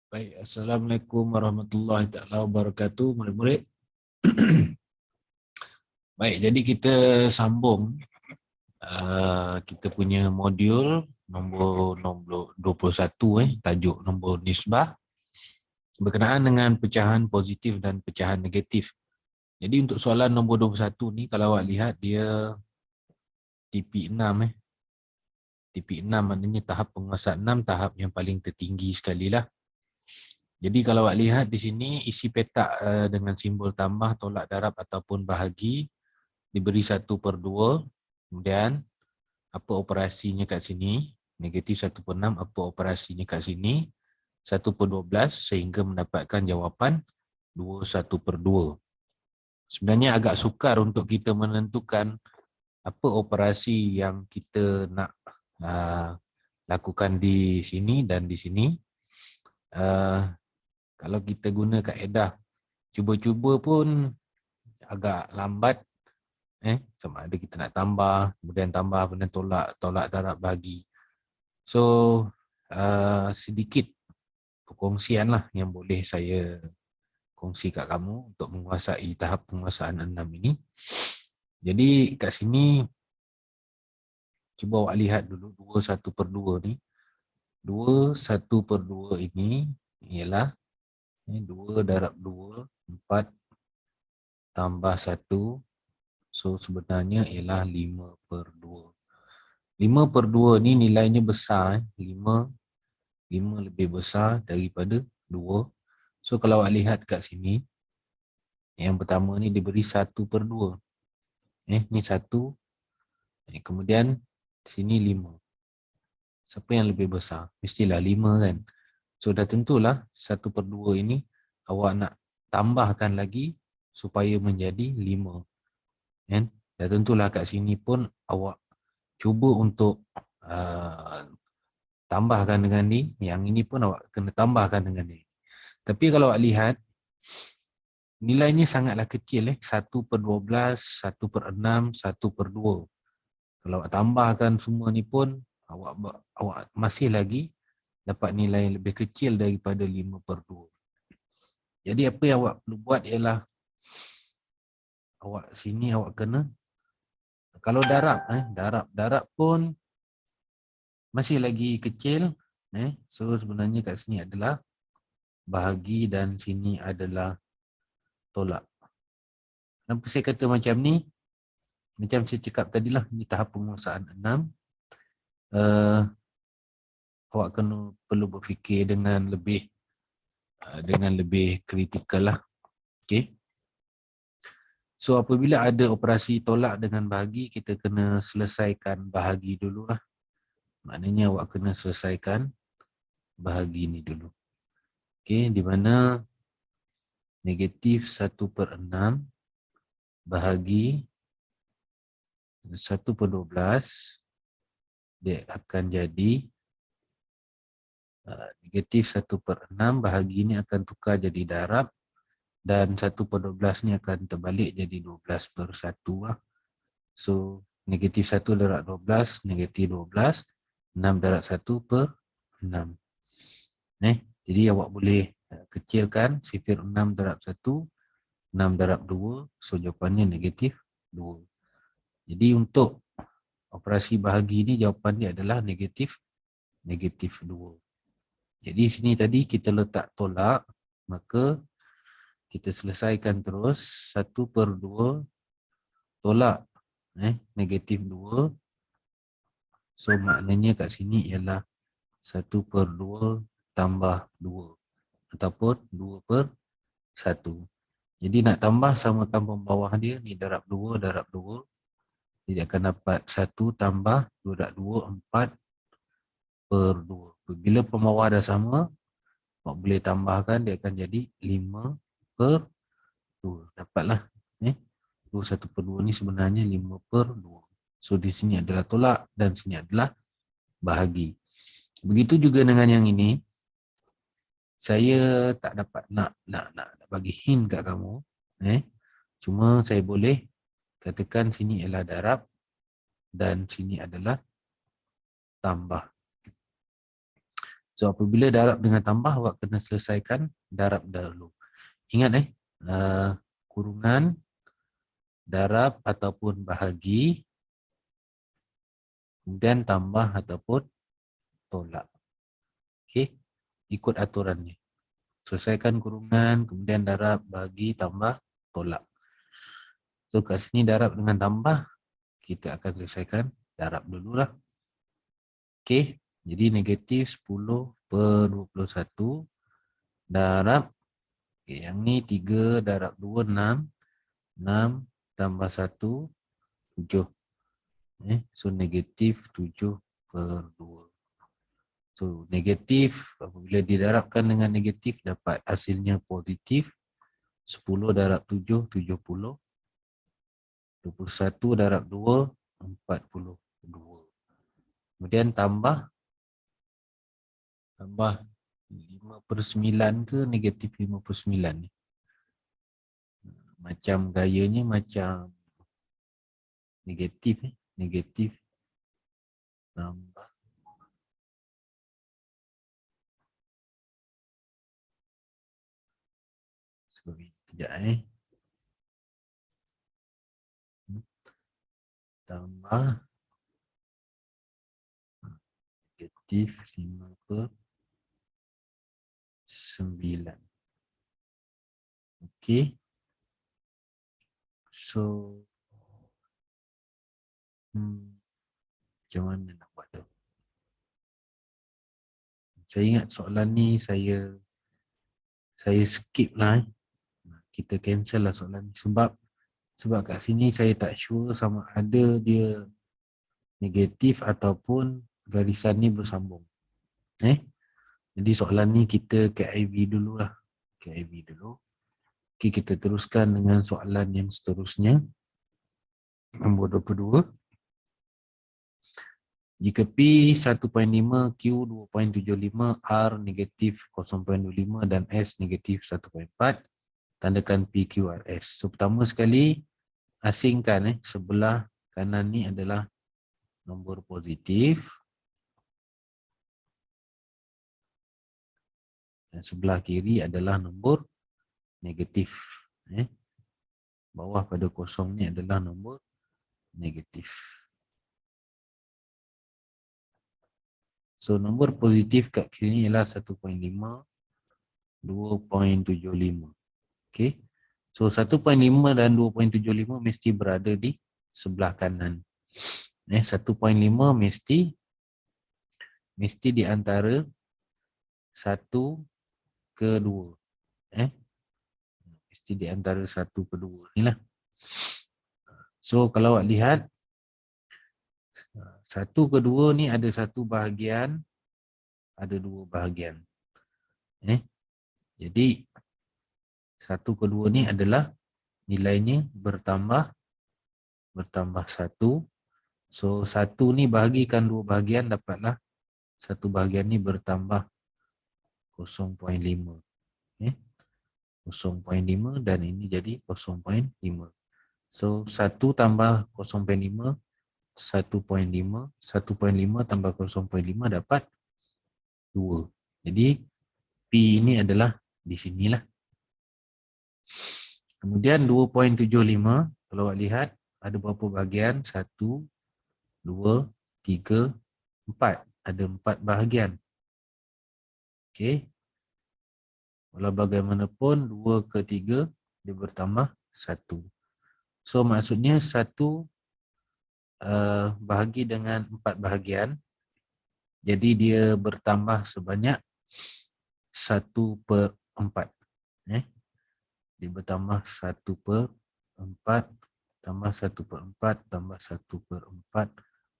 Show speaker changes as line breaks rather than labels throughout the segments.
Baik, Assalamualaikum warahmatullahi taala wabarakatuh, murid-murid. Baik, jadi kita sambung kita punya modul nombor 21 tajuk nombor nisbah berkenaan dengan pecahan positif dan pecahan negatif. Jadi untuk soalan nombor 21 ni kalau awak lihat dia TP6 TP6 maknanya tahap penguasaan 6, tahap yang paling tertinggi sekali lah. Jadi kalau awak lihat di sini isi petak dengan simbol tambah, tolak darab ataupun bahagi diberi 1/2. Kemudian apa operasinya kat sini? Negatif 1/6, apa operasinya kat sini? 1/12 sehingga mendapatkan jawapan 21/2. Sebenarnya agak sukar untuk kita menentukan apa operasi yang kita nak lakukan di sini dan di sini. Kalau kita guna kaedah cuba-cuba pun agak lambat. Sama ada kita nak tambah, kemudian tambah, kemudian tolak darab bahagi. So sedikit perkongsian lah yang boleh saya kongsi kat kamu untuk menguasai tahap penguasaan 6 ini. Jadi kat sini cuba awak lihat dulu 2/1/2 ni. 2/1/2 ini ialah 2 darab 2, 4 tambah 1. So sebenarnya ialah 5/2. 5/2 ni nilainya besar. 5 lebih besar daripada 2. So kalau awak lihat kat sini, yang pertama ni diberi 1/2. Ni 1. Kemudian sini 5. Siapa yang lebih besar? Mestilah 5 kan. So dah tentulah 1/2 ini awak nak tambahkan lagi supaya menjadi 5. Kan? Dah tentulah kat sini pun awak cuba untuk tambahkan dengan ni. Yang ini pun awak kena tambahkan dengan ni. Tapi kalau awak lihat, nilainya sangatlah kecil. 1/12, 1/6, 1/2. Kalau awak tambahkan semua ni pun, awak masih lagi dapat nilai yang lebih kecil daripada 5/2. Jadi apa yang awak perlu buat ialah, awak sini awak kena, kalau darab pun masih lagi kecil. So sebenarnya kat sini adalah bahagi dan sini adalah tolak. Kenapa saya kata macam ni? Macam saya cakap tadilah, ni tahap penguasaan 6. Awak perlu berfikir dengan lebih kritikal lah. Okay. So apabila ada operasi tolak dengan bahagi, kita kena selesaikan bahagi dulu lah. Maknanya awak kena selesaikan bahagi ni dulu. Okay, di mana negatif 1/6 bahagi 1/12, dia akan jadi negatif 1/6 bahagi ni akan tukar jadi darab, dan 1/12 ni akan terbalik jadi 12/1 lah. So negatif 1 darab 12, negatif 12, 6 darab 1/6. Jadi awak boleh kecilkan sifir 6 darab 1, 6 darab 2, so jawapannya negatif 2. Jadi untuk operasi bahagi ni jawapannya adalah negatif 2. Jadi sini tadi kita letak tolak, maka kita selesaikan terus 1/2 tolak negatif 2. So maknanya kat sini ialah 1/2 tambah 2 ataupun 2/1. Jadi nak tambah, samakan pembawah dia, ni darab 2 darab 2. Jadi akan dapat 1 tambah 2 darab 2, 4/2. Bila pembawah dah sama, awak boleh tambahkan, dia akan jadi 5/2. Dapatlah 1/2 ni sebenarnya 5/2. So di sini adalah tolak dan sini adalah bahagi. Begitu juga dengan yang ini. Saya tak dapat nak bagi hint kat kamu. Cuma saya boleh katakan sini adalah darab dan sini adalah tambah. So apabila darab dengan tambah, awak kena selesaikan darab dahulu. Ingat kurungan, darab ataupun bahagi, kemudian tambah ataupun tolak. Okey, ikut aturannya. Selesaikan kurungan, kemudian darab, bahagi, tambah, tolak. So kat sini darab dengan tambah, kita akan selesaikan darab dululah. Okey, jadi negatif 10/21 darab, okay, yang ni 3 darab 2, 6. 6 tambah 1, 7. So negatif 7/2. So negatif, apabila didarabkan dengan negatif dapat hasilnya positif. 10 darab 7, 70. 21 darab 2, 42. Kemudian tambah 5/9 ke negatif 5/9 ni. Macam gayanya macam negatif negatif tambah. Sorry, kejap tambah negatif 5/9. Okey. So macam mana nak buat tu? Saya ingat soalan ni saya skip lah. Kita cancel lah soalan ni sebab kat sini saya tak sure sama ada dia negatif ataupun garisan ni bersambung. Jadi soalan ni kita KIV dulu lah. KIV dulu. Okay, kita teruskan dengan soalan yang seterusnya. Nombor 22. Jika P 1.5, Q 2.75, R negatif 0.25 dan S negatif 1.4, tandakan PQRS. So pertama sekali asingkan sebelah kanan ni adalah nombor positif dan sebelah kiri adalah nombor negatif. Bawah pada kosong ni adalah nombor negatif. So nombor positif kat kiri ni ialah 1.5, 2.75. Okay. So 1.5 dan 2.75 mesti berada di sebelah kanan. 1.5 mesti di antara 1 ke 2. Mesti di antara 1 ke 2 ni lah. So kalau awak lihat 1 ke 2 ni ada 1 bahagian, ada 2 bahagian. Jadi 1 ke 2 ni adalah nilainya bertambah 1. So 1 ni bahagikan 2 bahagian, dapatlah 1 bahagian ni bertambah 0.5. 0.5 dan ini jadi 0.5. So 1 tambah 0.5, 1.5. 1.5 tambah 0.5 dapat 2. Jadi P ini adalah di sinilah. Kemudian 2.75, kalau awak lihat ada berapa bahagian? 1, 2, 3, 4. Ada 4 bahagian. Okey. Walau bagaimanapun 2 ke 3 dia bertambah 1. So maksudnya 1 bahagi dengan 4 bahagian. Jadi dia bertambah sebanyak 1/4. Dia bertambah 1/4 tambah 1/4 tambah 1/4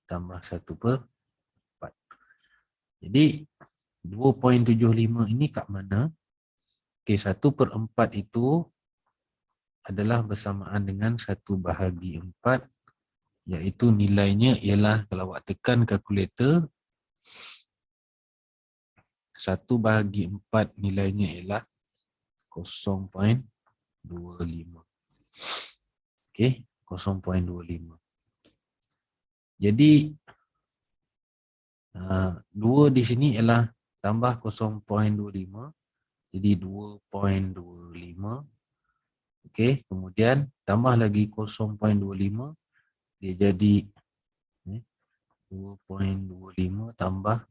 tambah 1/4. Jadi 2.75 ini kat mana? Okey, 1/4 itu adalah bersamaan dengan 1 bahagi 4, iaitu nilainya ialah, kalau awak tekan kalkulator, 1 bahagi 4 nilainya ialah 0.25. Okey, 0.25. Jadi 2 di sini ialah tambah 0.25 jadi 2.25. Okey, kemudian tambah lagi 0.25 dia jadi 2.25 tambah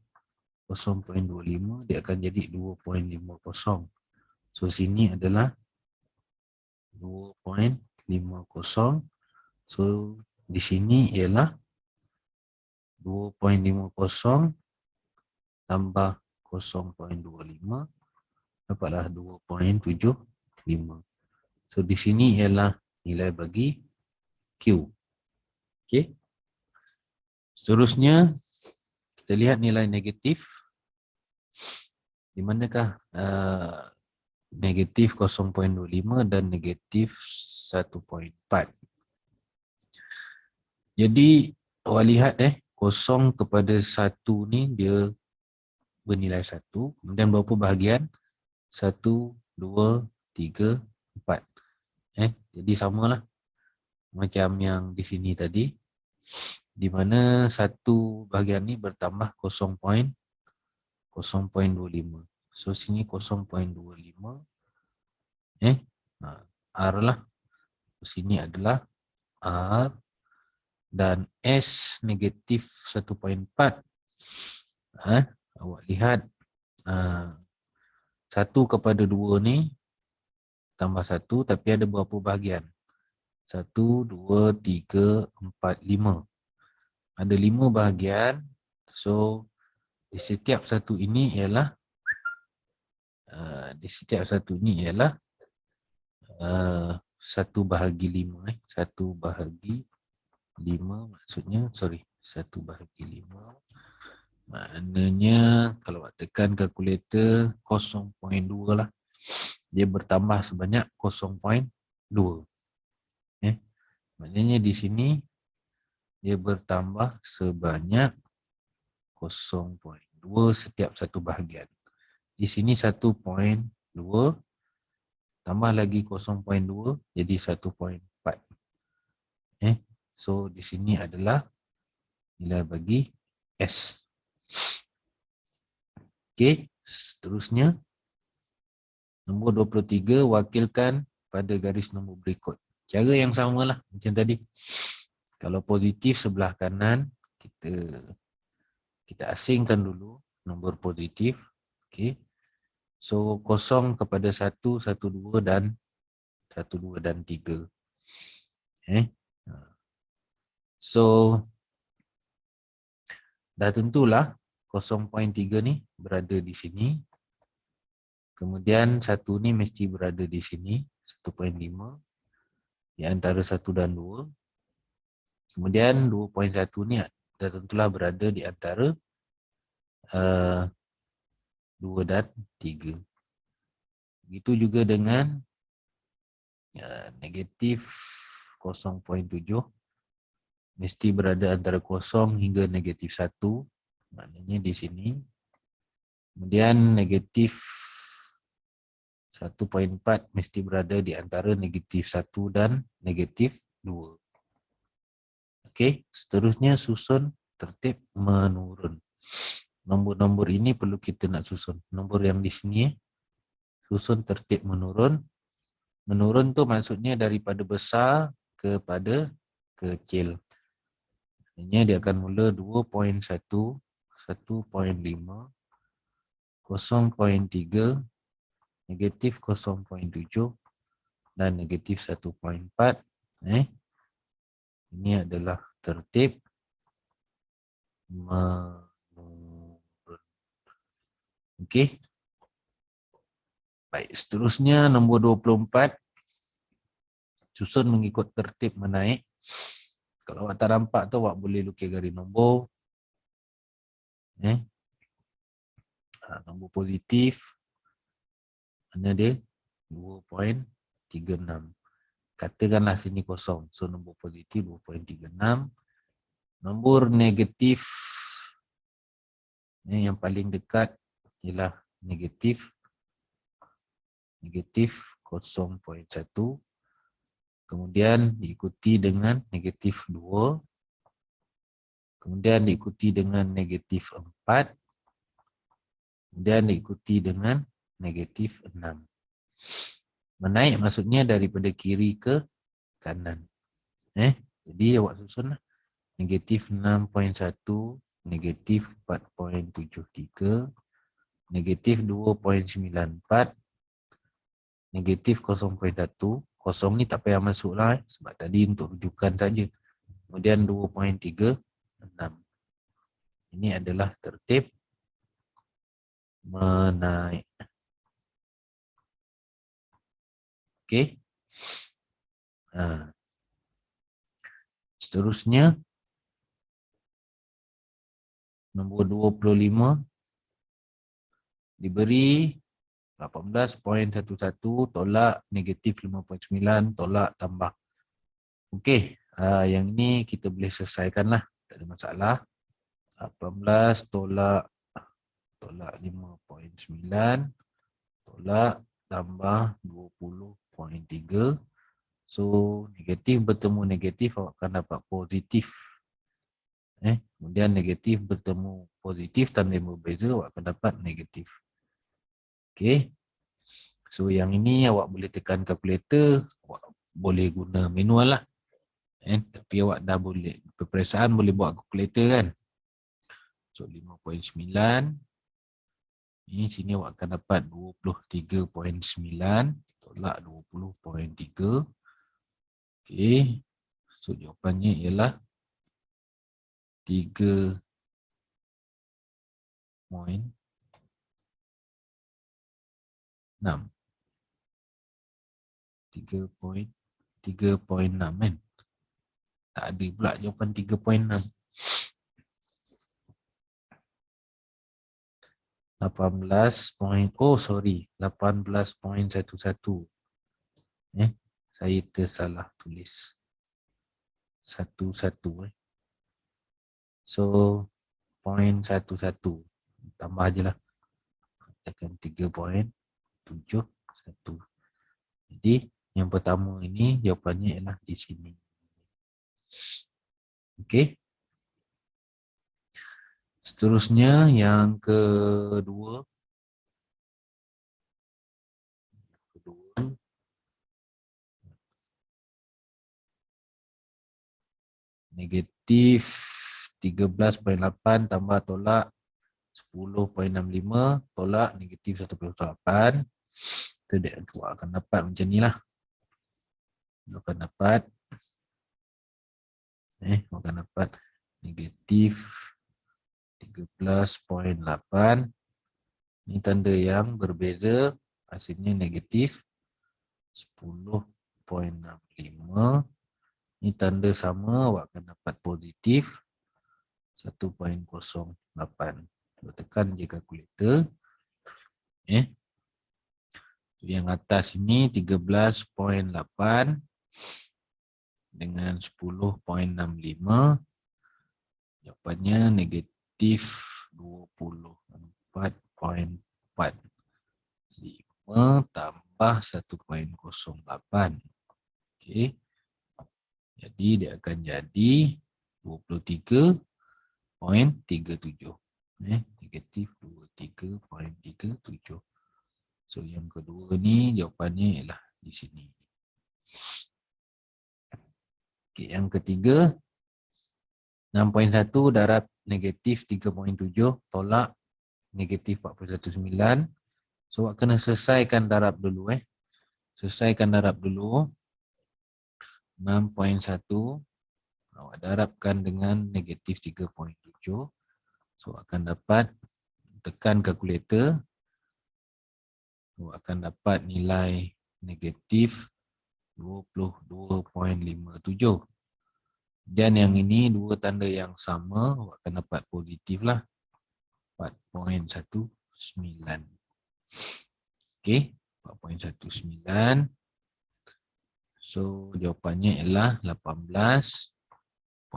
0.25 dia akan jadi 2.50. So sini adalah 2.50. So di sini ialah 2.50 tambah 0.25 dapatlah 2.75. So di sini ialah nilai bagi Q. Okey. Seterusnya kita lihat nilai negatif. Di manakah negatif 0.25 dan negatif 1.4. Jadi awak lihat 0 kepada 1 ni dia bernilai 1. Kemudian berapa bahagian? 1, 2, 3, 4. Jadi samalah macam yang di sini tadi. Di mana satu bahagian ni bertambah 0.25. So sini 0.25. R lah. Sini adalah R. Dan S negatif 1.4. Awak lihat 1 kepada 2 ni tambah 1 tapi ada berapa bahagian? 1, 2, 3, 4, 5. Ada 5 bahagian. So di setiap satu ini ialah 1 bahagi 5. 1 bahagi 5 maksudnya 1 bahagi 5 maknanya kalau awak tekan kalkulator 0.2 lah. Dia bertambah sebanyak 0.2. Maknanya di sini dia bertambah sebanyak 0.2 setiap satu bahagian. Di sini 1.2 tambah lagi 0.2 jadi 1.4. So di sini adalah nilai bagi S. Okey, seterusnya nombor 23 wakilkan pada garis nombor berikut. Cara yang samalah macam tadi. Kalau positif sebelah kanan kita asingkan dulu nombor positif. Okey. So 0 kepada 1, 1, 2 dan 1, 2 dan 3. So dah tentulah 0.3 ni berada di sini. Kemudian 1 ni mesti berada di sini, 1.5 di antara 1 dan 2. Kemudian 2.1 ni dah tentulah berada di antara 2 dan 3. Begitu juga dengan negatif 0.7 mesti berada antara 0 hingga negatif 1. Maknanya di sini. Kemudian negatif 1.4 mesti berada di antara negatif 1 dan negatif 2. Okey, seterusnya susun tertib menurun. Nombor-nombor ini perlu kita nak susun. Nombor yang di sini susun tertib menurun. Menurun tu maksudnya daripada besar kepada kecil. Maksudnya dia akan mula 2.1, 1.5, 0.3, negatif 0.7 dan negatif 1.4. Ini adalah tertib menurun. Okey. Baik, seterusnya nombor 24. Susun mengikut tertib menaik. Kalau awak tak nampak tu, awak boleh lukis garis nombor. Nombor positif. Mana dia? 2.36. Katakanlah sini kosong. So nombor positif 2.36. Nombor negatif. Yang paling dekat ialah negatif 0.1. Kemudian diikuti dengan negatif 2. Kemudian diikuti dengan negatif 4. Kemudian diikuti dengan negatif 6. Menaik maksudnya daripada kiri ke kanan. Jadi awak susun lah. Negatif 6.1, negatif 4.73, negatif 2.94, negatif 0.1. Kosong ni tak payah masuk lah sebab tadi untuk rujukan saja. Kemudian 2.36. Ini adalah tertib menaik. Okey. Seterusnya nombor 25 diberi 18.11 tolak negatif 5.9 tolak tambah. Okey, yang ini kita boleh selesaikan lah, tak ada masalah. 18 tolak 5.9 tolak tambah 20.3. So negatif bertemu negatif awak akan dapat positif. Kemudian negatif bertemu positif tanda yang berbeza awak akan dapat negatif. Okey. So yang ini awak boleh tekan kalkulator, awak boleh guna manual lah. Tapi awak dah boleh peperiksaan boleh buat kalkulator kan. So 5.9 ni sini awak akan dapat 23.9 tolak 20.3. Okey. So jawapannya ialah 3.6. 3.6 kan. Tak ada pula jawapan 3.6. 18.11. Saya tersalah tulis 11. So 0.11 tambah je lah. Tekan 3.71. Jadi yang pertama ini jawapannya ialah di sini. Okey. Seterusnya yang kedua. Negatif 13.8 tambah tolak 10.65 tolak negatif 1.8. Itu dia akan dapat macam ni lah. Akan dapat negatif 13.8. Ini tanda yang berbeza. Hasilnya negatif 10.65. Ini tanda sama, awak akan dapat positif 1.08. Tekan je kalkulator. Yang atas ini 13.8 dengan 10.65. Jawapannya negatif 24.45 tambah 1.08. Okey. Jadi dia akan jadi 23.37. Negatif 23.37. So yang kedua ni jawapannya ialah di sini. Okey, yang ketiga 6.1 darab negatif 3.7 tolak negatif 4.19. So awak kena selesaikan darab dulu Selesaikan darab dulu. 6.1 awak darabkan dengan negatif 3.7. So akan dapat, tekan kalkulator, awak akan dapat nilai negatif 22.57. Dan yang ini dua tanda yang sama, awak akan dapat positif lah 4.19. Okey, 4.19. So jawapannya ialah 18.38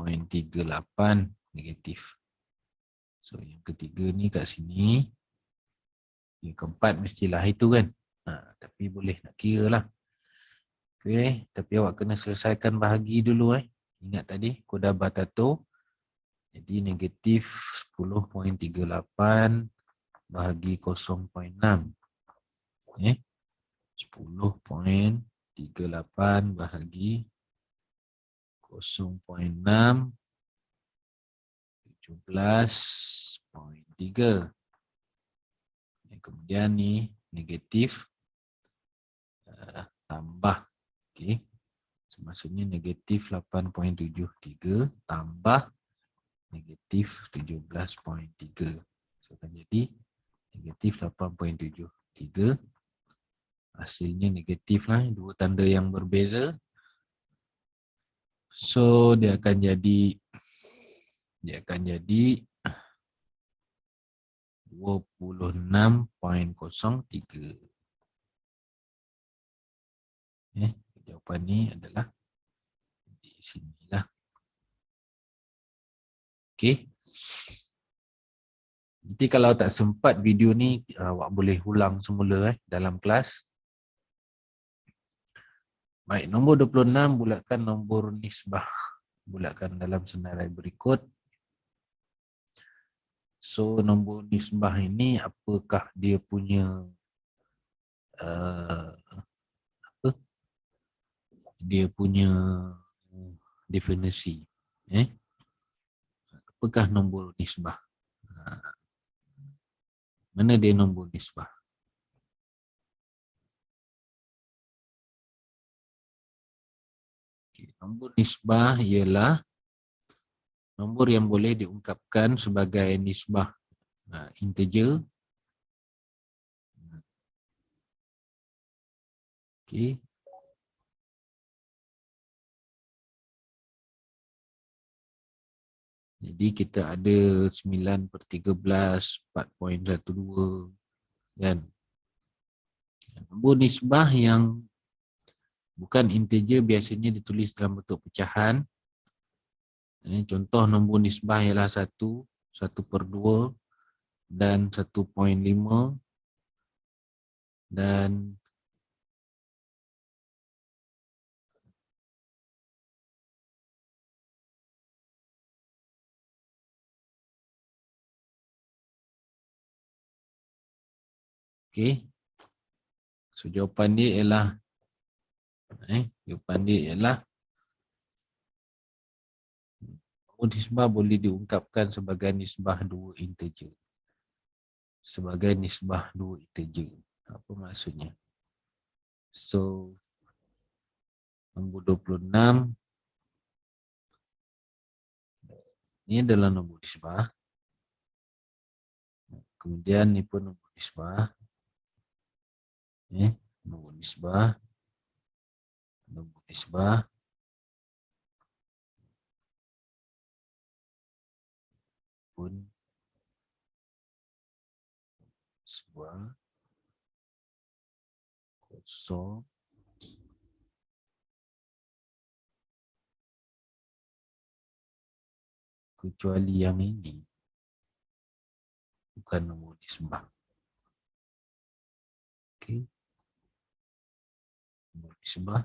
negatif. So yang ketiga ni kat sini. Yang keempat mestilah itu kan. Tapi boleh nak kira lah. Okay, tapi awak kena selesaikan bahagi dulu Ingat tadi Kodabatato. Jadi negatif 10.38 bahagi 0.6. 10.38 bahagi 0.6, 17.3. Kemudian ni negatif tambah. Okey. So, maksudnya negatif 8.73 tambah negatif 17.3. So, akan jadi negatif 8.73. Hasilnya negatif lah, dua tanda yang berbeza. So, dia akan jadi 26.03. Jawapan ni adalah di sinilah. Okey. Nanti kalau tak sempat video ni, awak boleh ulang semula dalam kelas. Baik, nombor 26 bulatkan nombor nisbah. Bulatkan dalam senarai berikut. So, nombor nisbah ini apakah dia punya dia punya definisi? Apakah nombor nisbah? Mana dia nombor nisbah? Okay, nombor nisbah ialah nombor yang boleh diungkapkan sebagai nisbah integer. Okay. Jadi kita ada 9/13, 4.12 kan. Nombor nisbah yang bukan integer biasanya ditulis dalam bentuk pecahan. Contoh nombor nisbah ialah 1, 1/2 dan 1.5 dan okey. So jawapan dia ialah nombor nisbah boleh diungkapkan sebagai nisbah dua integer. Sebagai nisbah dua integer. Apa maksudnya? So nombor 26 ini adalah nombor nisbah. Kemudian ni pun nombor nisbah. Nombor nisbah. Nombor nisbah. Pun nisbah. Kosong. Kecuali yang ini. Bukan nombor nisbah. Okey. Nombor nisbah.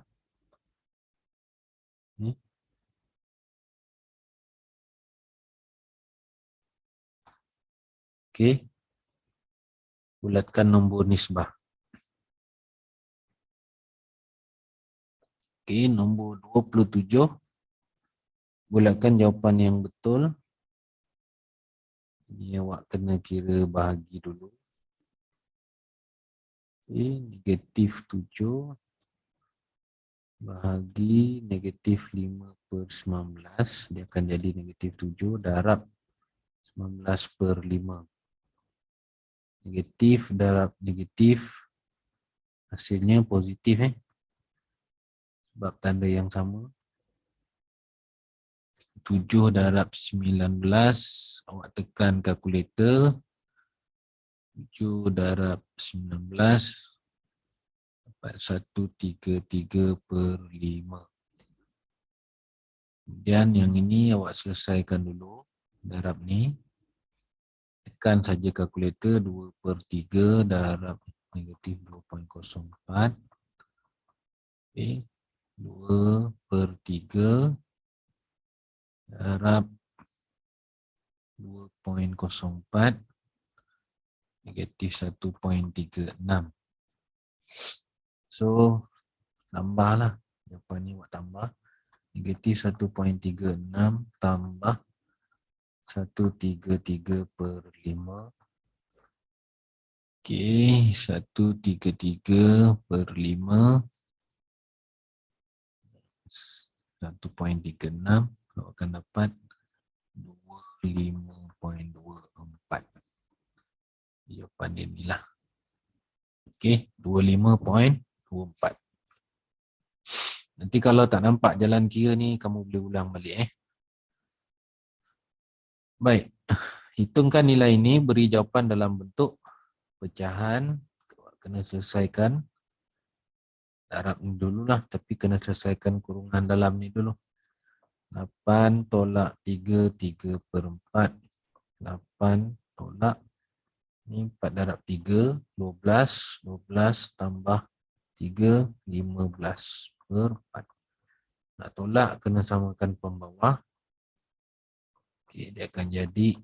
Okey. Bulatkan nombor nisbah. Okey, nombor 27. Bulatkan jawapan yang betul. Ini awak kena kira bahagi dulu. Okey, negatif 7 bahagi negatif 5/19. Dia akan jadi negatif 7 darab 19/5. Negatif darab negatif. Hasilnya positif sebab tanda yang sama. 7 darab 19. Awak tekan kalkulator. 7 darab 19 dapat 133/5. Kemudian yang ini awak selesaikan dulu. Darab ni. Tekan saja kalkulator. 2/3 darab negatif 2.04. Okay. 2/3 darab 2.04 negatif 1.36. So tambahlah, jawapan ni buat tambah negatif 1.36 tambah 133/5. Okey, 133/5 1.36, kau akan dapat 25.24. Jawapan dia ni lah. Okey, 25.24. Nanti kalau tak nampak jalan kira ni, kamu boleh ulang balik. Baik, hitungkan nilai ini, beri jawapan dalam bentuk pecahan. Kena selesaikan darab ni dululah, tapi kena selesaikan kurungan dalam ni dulu. 8 tolak 3, 3/4. 8 tolak, ni 4 darab 3, 12. 12 tambah 3, 15/4. Nak tolak, kena samakan pembawah. Okey, dia akan jadi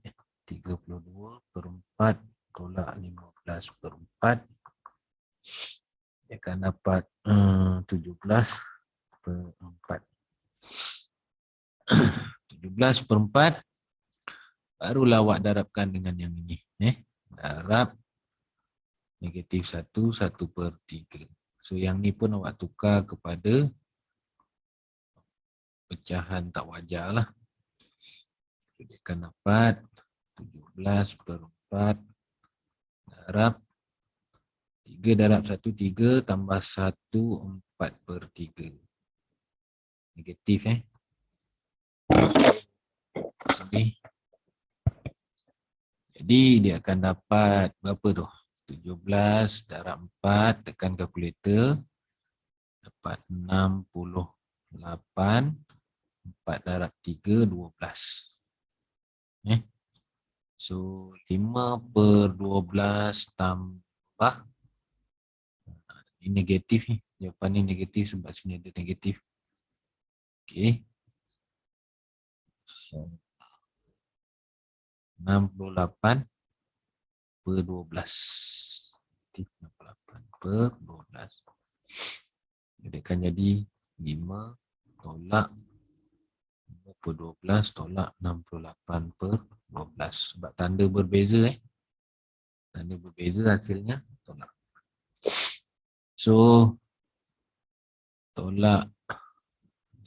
32/4 tolak 15/4. Dia akan dapat 17/4. 17/4. Barulah awak darabkan dengan yang ini. Darab negatif 1, 1/3. So yang ni pun awak tukar kepada pecahan tak wajar lah. Dia akan dapat 17/4 darab 3 darab 1, 3 tambah 1, 4/3. Negatif Sorry. Jadi dia akan dapat berapa tu? 17 darab 4, tekan kalkulator. Dapat 68. 4 darab 3, 12. So 5/12 tambah, ini negatif ni. Jawapan ni negatif sebab sini ada negatif. Okey. 68/12. 68/12. Dia akan jadi 5 tolak 5/12 tolak 68/12. Sebab tanda berbeza tanda berbeza hasilnya tolak. So tolak,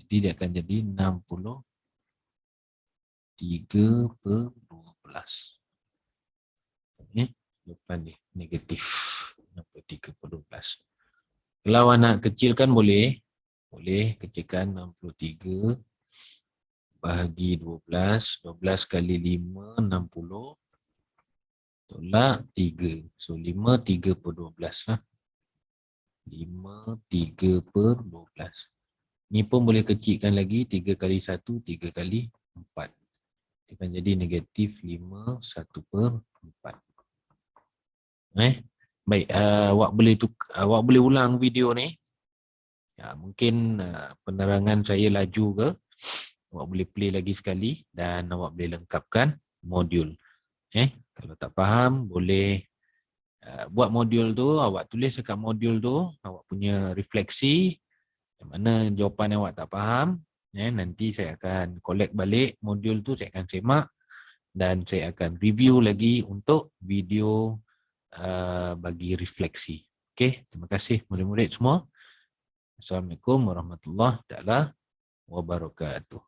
jadi dia akan jadi 63/12. Jawapan ni negatif 63/12. Kalau anak kecilkan boleh kecilkan 63 bahagi 12. 12 kali 5, 60 tolak 3. So 5 3/12 lah. 5 3/12. Ni pun boleh kecilkan lagi. 3 kali 1, 3 kali 4. Dia akan jadi negatif 5 1/4. Baik, awak boleh ulang video ni. Mungkin penerangan saya laju ke, awak boleh play lagi sekali dan awak boleh lengkapkan modul. Kalau tak faham, boleh buat modul tu, awak tulis dekat modul tu, awak punya refleksi, yang mana jawapan awak tak faham. Nanti saya akan collect balik modul tu, saya akan semak dan saya akan review lagi untuk video bagi refleksi. Okey, terima kasih murid-murid semua. Assalamualaikum warahmatullahi taala wabarakatuh.